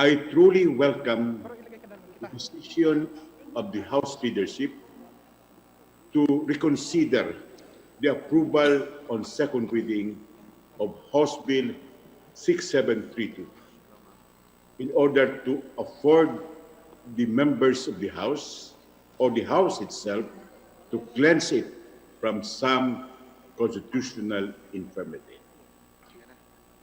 I truly welcome the decision of the House leadership to reconsider the approval on second reading of House Bill 6732 in order to afford the members of the House or the House itself to cleanse it from some constitutional infirmity.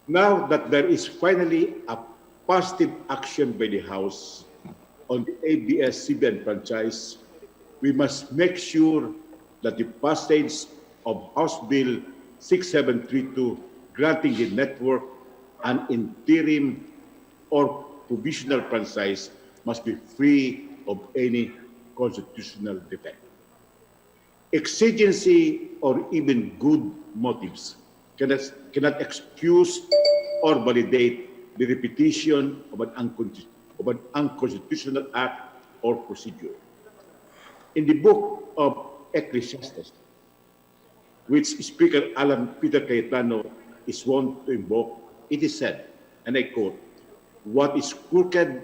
Now that there is finally a positive action by the House on the ABS-CBN franchise, we must make sure that the passage of House Bill 6732 granting the network an interim or provisional franchise must be free of any constitutional defect. Exigency or even good motives cannot excuse or validate the repetition of an unconstitutional act or procedure. In the book of Ecclesiastes, which Speaker Alan Peter Cayetano is wont to invoke, it is said, and I quote, "What is crooked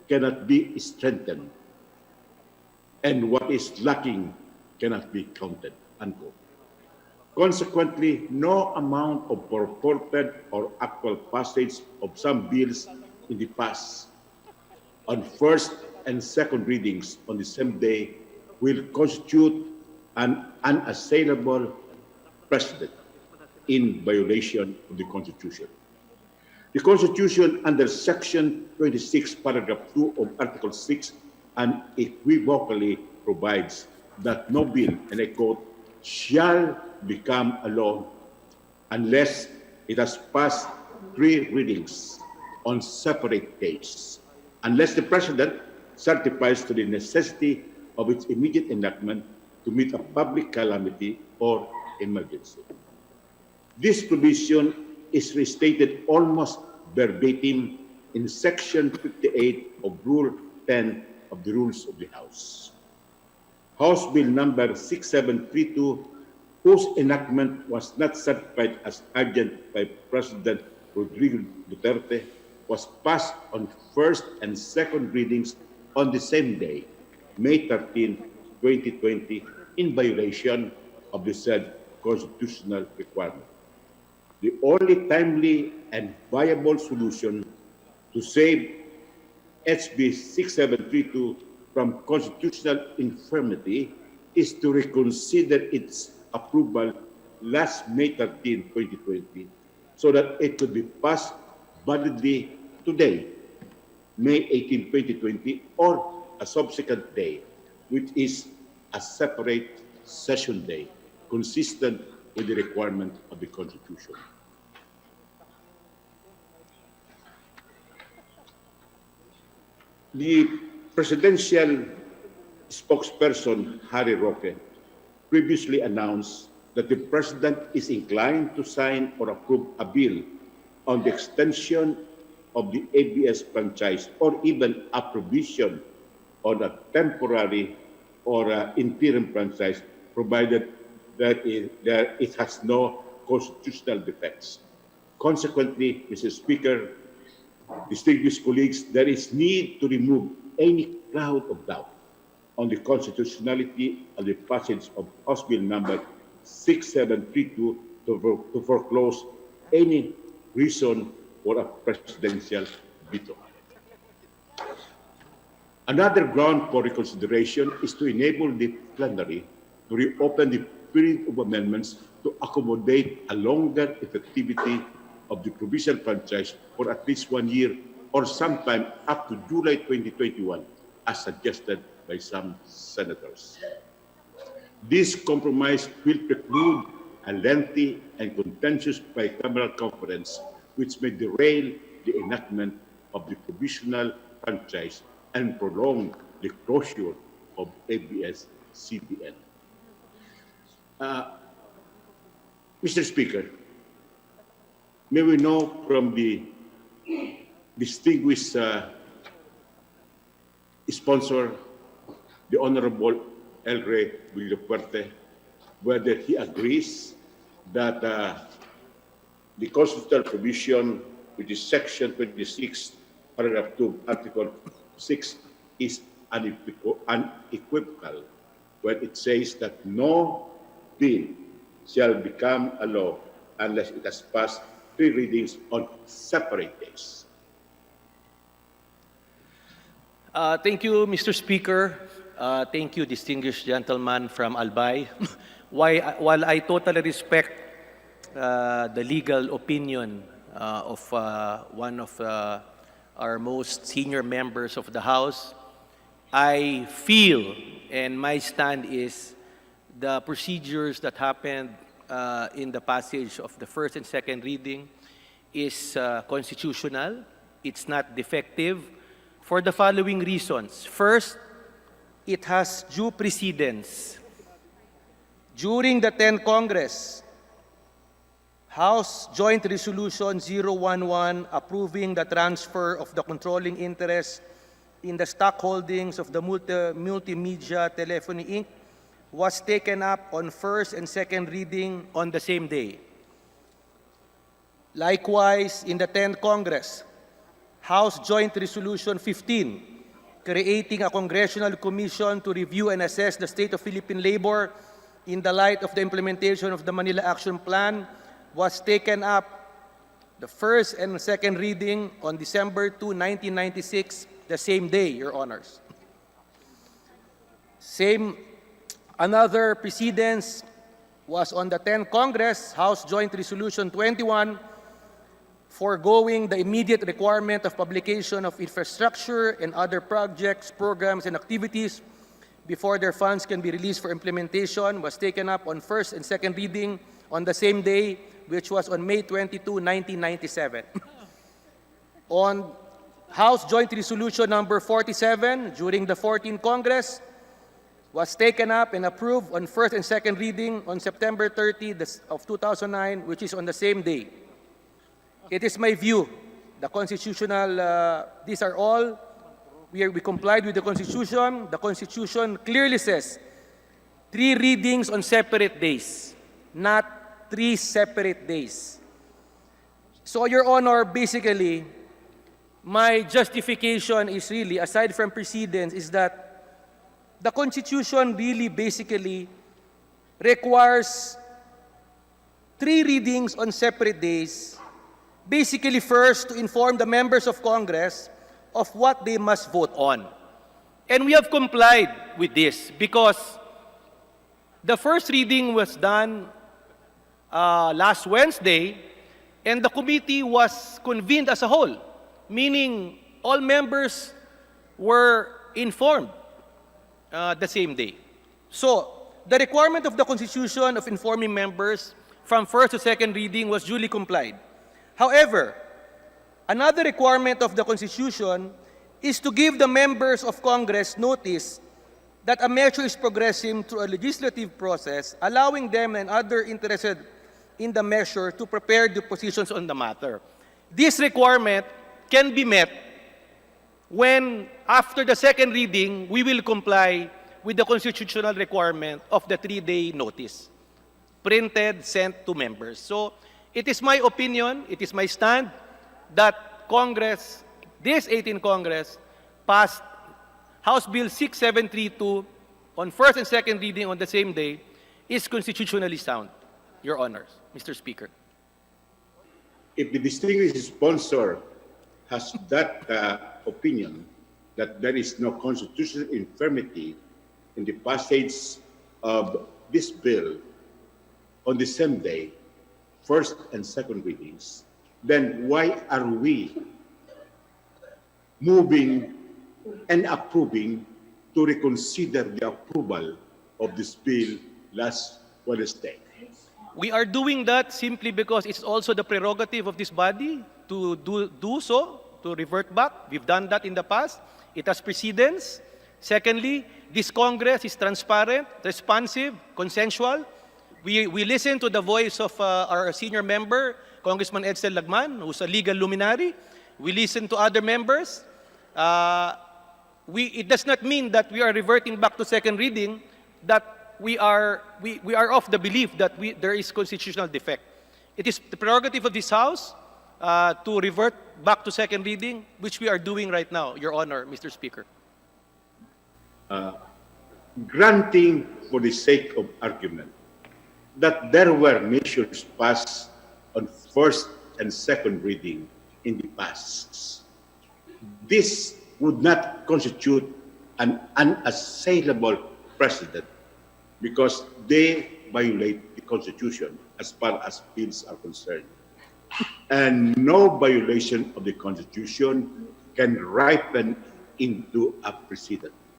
cannot be strengthened, and what is lacking cannot be counted," unquote. Consequently, no amount of purported or actual passage of some bills in the past on first and second readings on the same day will constitute an unassailable precedent in violation of the Constitution. The Constitution under Section 26, Paragraph 2 of Article 6 unequivocally provides that no bill, and I quote, "shall become a law unless it has passed 3 readings on separate days, unless the President certifies to the necessity of its immediate enactment to meet a public calamity or emergency." This provision is restated almost verbatim in Section 58 of Rule 10 of the Rules of the House. House Bill number 6732, whose enactment was not certified as urgent by President Rodrigo Duterte, was passed on first and second readings on the same day, May 13, 2020, in violation of the said constitutional requirement. The only timely and viable solution to save HB 6732 from constitutional infirmity is to reconsider its approval last May 13, 2020, so that it could be passed validly today, May 18, 2020, or a subsequent day, which is a separate session day, consistent with the requirement of the Constitution. The presidential spokesperson, Harry Roque, previously announced that the President is inclined to sign or approve a bill on the extension of the ABS franchise or even a provision on a temporary or interim franchise, provided that it has no constitutional defects. Consequently, Mr. Speaker, distinguished colleagues, there is need to remove any cloud of doubt on the constitutionality of the passage of House Bill number 6732 to foreclose any reason for a presidential veto. Another ground for reconsideration is to enable the plenary to reopen the period of amendments to accommodate a longer effectivity of the provisional franchise for at least 1 year or sometime up to July 2021, as suggested by some senators. This compromise will preclude a lengthy and contentious bicameral conference which may derail the enactment of the provisional franchise and prolong the closure of ABS-CBN. Mr. Speaker, may we know from the distinguished sponsor, the Honorable El Rey Villafuerte, whether he agrees that the constitutional provision, which is Section 26, paragraph 2, Article 6 is unequivocal when it says that no bill shall become a law unless it has passed 3 readings on separate days. Thank you, Mr. Speaker. Thank you, distinguished gentleman from Albay. While I totally respect the legal opinion of one of our most senior members of the House, I feel, and my stand is, the procedures that happened in the passage of the first and second reading is constitutional. It's not defective for the following reasons. First, it has due precedence. During the 10th Congress, House Joint Resolution 011 approving the transfer of the controlling interest in the stock holdings of the Multimedia Telephony Inc. was taken up on first and second reading on the same day. Likewise, in the 10th Congress, House Joint Resolution 15 creating a congressional commission to review and assess the state of Philippine labor in the light of the implementation of the Manila Action Plan was taken up the first and second reading on December 2, 1996, the same day, Your Honors. Another precedence was on the 10th Congress, House Joint Resolution 21, foregoing the immediate requirement of publication of infrastructure and other projects, programs, and activities before their funds can be released for implementation, was taken up on first and second reading on the same day, which was on May 22, 1997. On House Joint Resolution number 47 during the 14th Congress, was taken up and approved on first and second reading on September 30 of 2009, which is on the same day. It is my view, the constitutional, these are all, we complied with the Constitution. The Constitution clearly says 3 readings on separate days, not 3 separate days. So, Your Honor, basically, my justification is really, aside from precedence, is that the Constitution really basically requires 3 readings on separate days, basically first to inform the members of Congress of what they must vote on. And we have complied with this because the first reading was done last Wednesday, and the committee was convened as a whole, meaning all members were informed the same day. So, the requirement of the Constitution of informing members from first to second reading was duly complied. However, another requirement of the Constitution is to give the members of Congress notice that a measure is progressing through a legislative process, allowing them and other interested in the measure to prepare the positions on the matter. This requirement can be met when, after the second reading, we will comply with the constitutional requirement of the 3-day notice, printed, sent to members. So, it is my opinion, it is my stand, that Congress, this 18th Congress, passed House Bill 6732 on first and second reading on the same day is constitutionally sound, Your Honors, Mr. Speaker. If the distinguished sponsor has that opinion that there is no constitutional infirmity in the passage of this bill on the same day, first and second readings, then why are we moving and approving to reconsider the approval of this bill last Wednesday? We are doing that simply because it's also the prerogative of this body to do so, to revert back. We've done that in the past. It has precedence. Secondly, this Congress is transparent, responsive, consensual. We listen to the voice of our senior member, Congressman LAGMAN, who's a legal luminary. We listen to other members. It does not mean that we are reverting back to second reading, that we are of the belief that there is constitutional defect. It is the prerogative of this House to revert back to second reading, which we are doing right now, Your Honor, Mr. Speaker. Granting for the sake of argument that there were measures passed on first and second reading in the past, this would not constitute an unassailable precedent because they violate the Constitution as far as bills are concerned. And no violation of the Constitution can ripen into a precedent.